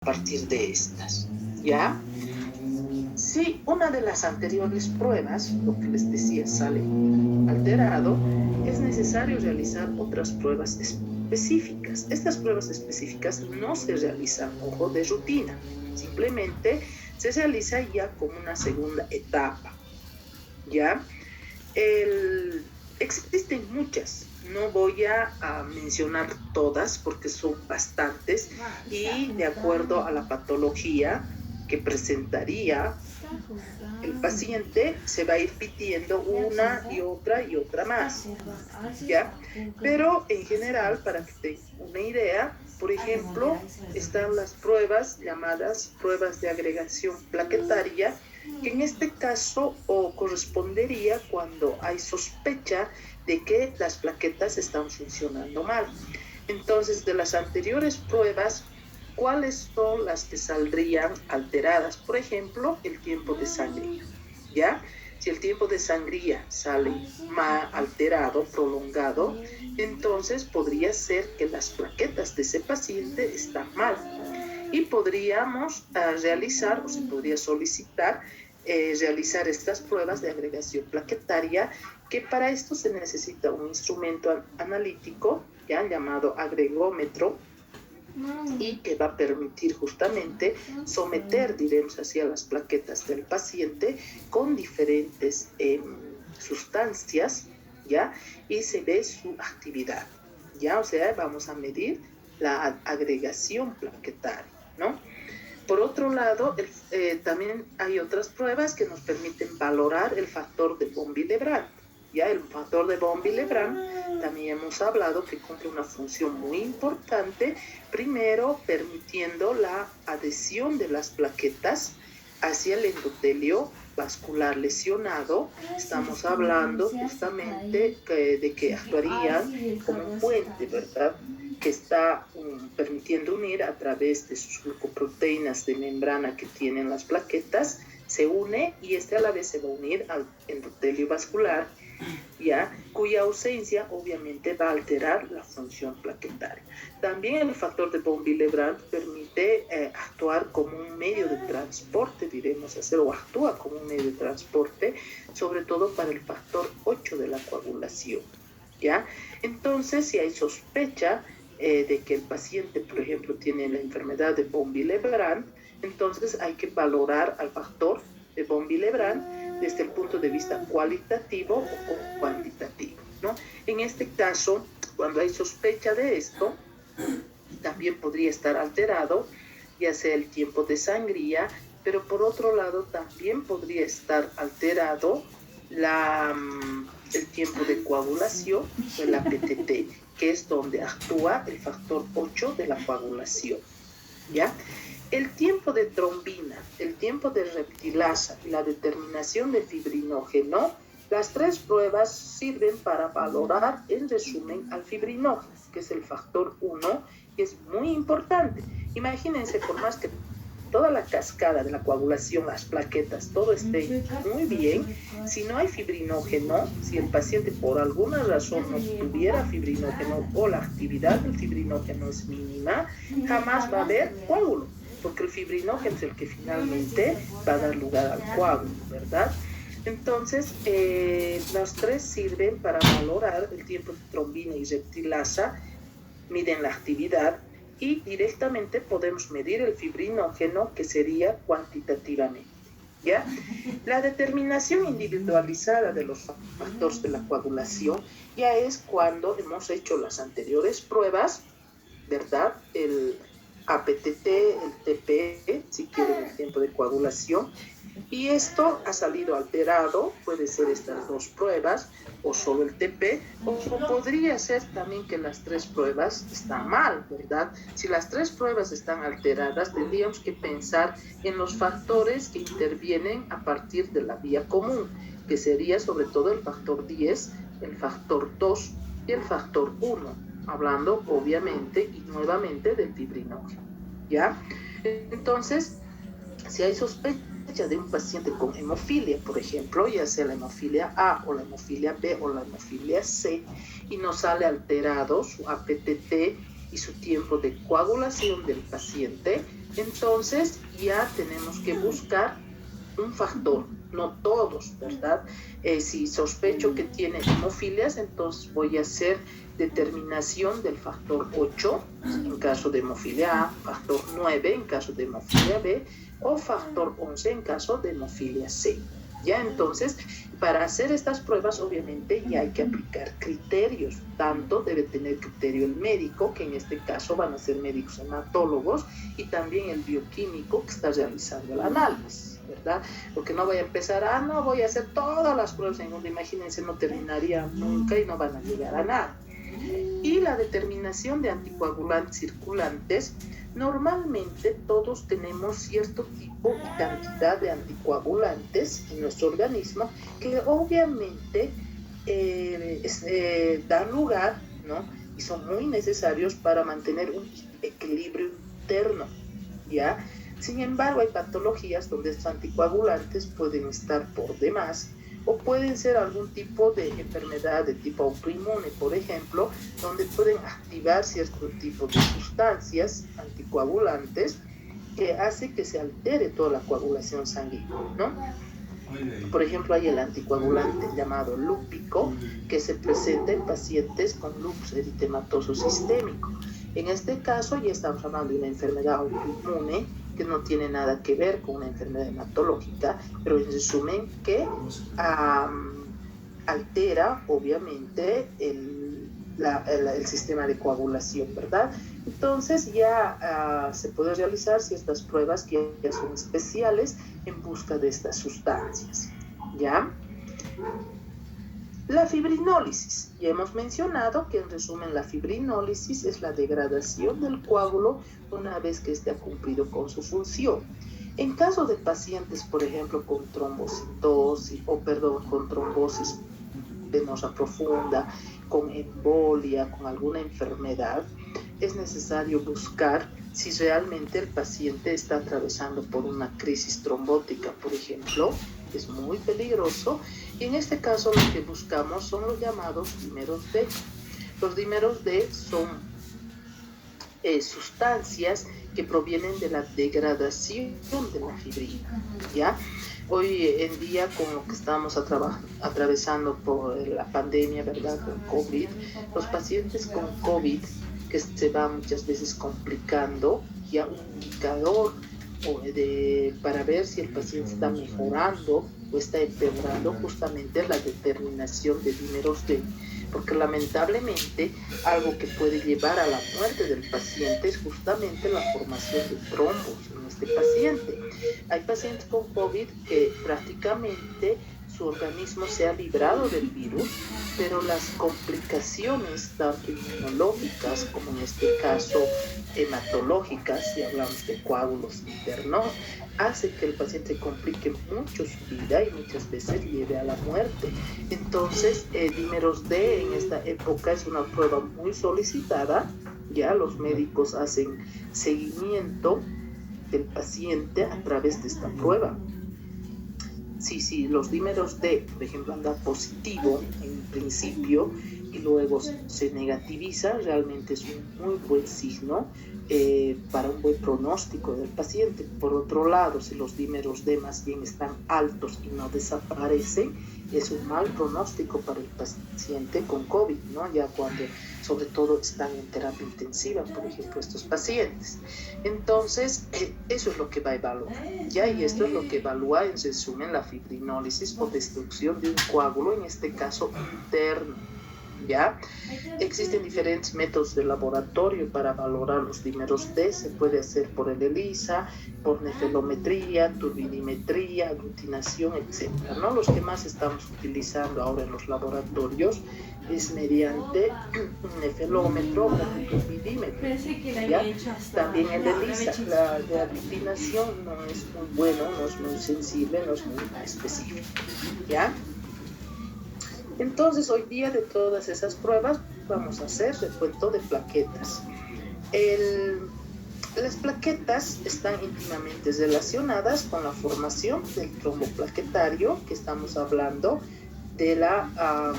partir de estas, ¿ya? Si una de las anteriores pruebas, lo que les decía, sale alterado, es necesario realizar otras pruebas específicas. Estas pruebas específicas no se realizan, ojo, de rutina, simplemente se realiza ya como una segunda etapa, ¿ya? Existen muchas, no voy a mencionar todas porque son bastantes y de acuerdo a la patología que presentaría el paciente se va a ir pidiendo una y otra más, ¿ya? Pero en general, para que tengan una idea, por ejemplo, están las pruebas llamadas pruebas de agregación plaquetaria, que en este caso correspondería cuando hay sospecha de que las plaquetas están funcionando mal. Entonces, de las anteriores pruebas, ¿cuáles son las que saldrían alteradas? Por ejemplo, el tiempo de sangría, ¿ya? Si el tiempo de sangría sale más alterado, prolongado, entonces podría ser que las plaquetas de ese paciente están mal. Y podríamos realizar, o se podría solicitar, realizar estas pruebas de agregación plaquetaria, que para esto se necesita un instrumento analítico, ya llamado agregómetro, y que va a permitir justamente someter, diremos así, a las plaquetas del paciente con diferentes sustancias, ¿ya? Y se ve su actividad, ¿ya? O sea, vamos a medir la agregación plaquetaria, ¿no? Por otro lado, también hay otras pruebas que nos permiten valorar el factor de von Willebrand. Ya el factor de von Willebrand también hemos hablado que cumple una función muy importante, primero permitiendo la adhesión de las plaquetas hacia el endotelio vascular lesionado. Estamos hablando justamente de que actuarían como un puente, ¿verdad?, que está permitiendo unir a través de sus glucoproteínas de membrana que tienen las plaquetas, se une y a la vez se va a unir al endotelio vascular, ¿ya?, cuya ausencia obviamente va a alterar la función plaquetaria. También el factor de von Willebrand permite actuar como un medio de transporte, diremos hacer, o actúa como un medio de transporte, sobre todo para el factor 8 de la coagulación, ¿ya? Entonces, si hay sospecha de que el paciente, por ejemplo, tiene la enfermedad de von Willebrand, entonces hay que valorar al factor de von Willebrand desde el punto de vista cualitativo o cuantitativo, ¿no? En este caso, cuando hay sospecha de esto, también podría estar alterado, ya sea el tiempo de sangría, pero por otro lado también podría estar alterado el tiempo de coagulación, el APTT, que es donde actúa el factor 8 de la coagulación, ¿ya? El tiempo de trombina, el tiempo de reptilasa y la determinación de fibrinógeno, las tres pruebas sirven para valorar, en resumen, al fibrinógeno, que es el factor 1, que es muy importante. Imagínense, por más que toda la cascada de la coagulación, las plaquetas, todo esté muy bien, si no hay fibrinógeno, si el paciente por alguna razón no tuviera fibrinógeno o la actividad del fibrinógeno es mínima, jamás va a haber coágulo, porque el fibrinógeno es el que finalmente va a dar lugar al coágulo, ¿verdad? Entonces, los tres sirven para valorar el tiempo de trombina y reptilasa, miden la actividad, y directamente podemos medir el fibrinógeno, que sería cuantitativamente, ¿ya? La determinación individualizada de los factores de la coagulación ya es cuando hemos hecho las anteriores pruebas, ¿verdad? El APTT, el TP, si quieren el tiempo de coagulación, y esto ha salido alterado, puede ser estas dos pruebas, o solo el TP, o podría ser también que las tres pruebas están mal, ¿verdad? Si las tres pruebas están alteradas, tendríamos que pensar en los factores que intervienen a partir de la vía común, que sería sobre todo el factor 10, el factor 2 y el factor 1, hablando obviamente y nuevamente del fibrinógeno, ¿ya? Entonces, si hay sospecha de un paciente con hemofilia, por ejemplo, ya sea la hemofilia A o la hemofilia B o la hemofilia C, y nos sale alterado su APTT y su tiempo de coagulación del paciente, Entonces ya tenemos que buscar un factor, no todos, ¿verdad? Si sospecho que tiene hemofilias, entonces voy a hacer determinación del factor 8 en caso de hemofilia A, factor 9 en caso de hemofilia B o factor 11 en caso de hemofilia C. Ya entonces, para hacer estas pruebas, obviamente ya hay que aplicar criterios. Tanto debe tener criterio el médico, que en este caso van a ser médicos hematólogos, y también el bioquímico que está realizando el análisis, ¿verdad? Porque no voy a empezar, no voy a hacer todas las pruebas en donde, imagínense, no terminaría nunca y no van a llegar a nada. Y la determinación de anticoagulantes circulantes, normalmente todos tenemos cierto tipo y cantidad de anticoagulantes en nuestro organismo que obviamente dan lugar, ¿no? Y son muy necesarios para mantener un equilibrio interno, ¿ya? Sin embargo, hay patologías donde estos anticoagulantes pueden estar por demás o pueden ser algún tipo de enfermedad de tipo autoinmune, por ejemplo, donde pueden activar cierto tipo de sustancias anticoagulantes que hace que se altere toda la coagulación sanguínea, ¿no? Por ejemplo, hay el anticoagulante llamado lúpico, que se presenta en pacientes con lupus eritematoso sistémico. En este caso ya estamos hablando de una enfermedad autoinmune que no tiene nada que ver con una enfermedad hematológica, pero en resumen que altera obviamente el sistema de coagulación, ¿verdad? Entonces ya se puede realizar ciertas pruebas que ya son especiales en busca de estas sustancias, ¿ya? La fibrinólisis. Ya hemos mencionado que en resumen la fibrinólisis es la degradación del coágulo una vez que éste ha cumplido con su función. En caso de pacientes, por ejemplo, con trombocitosis, con trombosis venosa profunda, con embolia, con alguna enfermedad, es necesario buscar si realmente el paciente está atravesando por una crisis trombótica, por ejemplo. Es muy peligroso y en este caso lo que buscamos son los llamados dímeros D. Los dímeros D son sustancias que provienen de la degradación de la fibrina, ¿ya? Hoy en día, con lo que estamos atravesando por la pandemia, ¿verdad?, con COVID, los pacientes con COVID que se van muchas veces complicando, ya un indicador para ver si el paciente está mejorando o está empeorando justamente la determinación de dímeros D, porque lamentablemente algo que puede llevar a la muerte del paciente es justamente la formación de trombos en este paciente. Hay pacientes con COVID que prácticamente su organismo se ha librado del virus, pero las complicaciones tanto inmunológicas como en este caso hematológicas, si hablamos de coágulos internos, hace que el paciente complique mucho su vida y muchas veces lleve a la muerte. Entonces, dímeros D en esta época es una prueba muy solicitada. Ya los médicos hacen seguimiento del paciente a través de esta prueba. Si los dímeros D, por ejemplo, anda positivo en principio y luego se negativiza, realmente es un muy buen signo para un buen pronóstico del paciente. Por otro lado, si los dímeros D más bien están altos y no desaparecen, es un mal pronóstico para el paciente con COVID, ¿no? Ya cuando sobre todo están en terapia intensiva, por ejemplo, estos pacientes. Entonces, eso es lo que va a evaluar, ¿ya? Y esto es lo que evalúa en resumen la fibrinólisis o destrucción de un coágulo, en este caso interno, ¿ya? Existen diferentes métodos de laboratorio para valorar los dímeros D. Se puede hacer por el ELISA, por nefelometría, turbidimetría, aglutinación, etc., ¿no? Los que más estamos utilizando ahora en los laboratorios es mediante un nefelómetro o un turbidímetro, ¿ya? También el ELISA, la de aglutinación no es muy bueno, no es muy sensible, no es muy específico, ¿ya? Entonces, hoy día de todas esas pruebas vamos a hacer recuento de plaquetas. Las plaquetas están íntimamente relacionadas con la formación del trombo plaquetario, que estamos hablando de la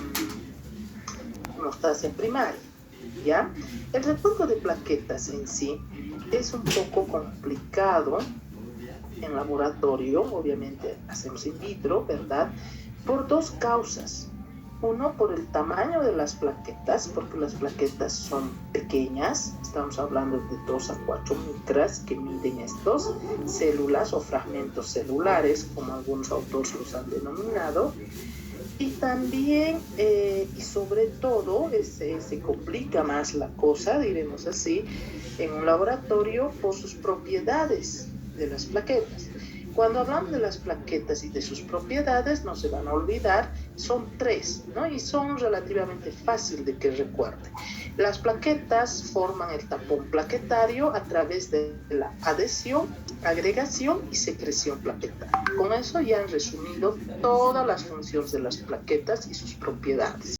hemostasia primaria, ¿ya? El recuento de plaquetas en sí es un poco complicado en laboratorio, obviamente hacemos in vitro, ¿verdad? Por dos causas. Uno, por el tamaño de las plaquetas, porque las plaquetas son pequeñas, estamos hablando de 2 a 4 micras que miden estos, células o fragmentos celulares, como algunos autores los han denominado. Y también, y sobre todo, se complica más la cosa, diremos así, en un laboratorio por sus propiedades de las plaquetas. Cuando hablamos de las plaquetas y de sus propiedades, no se van a olvidar, son 3, ¿no? Y son relativamente fácil de que recuerden. Las plaquetas forman el tapón plaquetario a través de la adhesión, agregación y secreción plaquetaria. Con eso ya han resumido todas las funciones de las plaquetas y sus propiedades.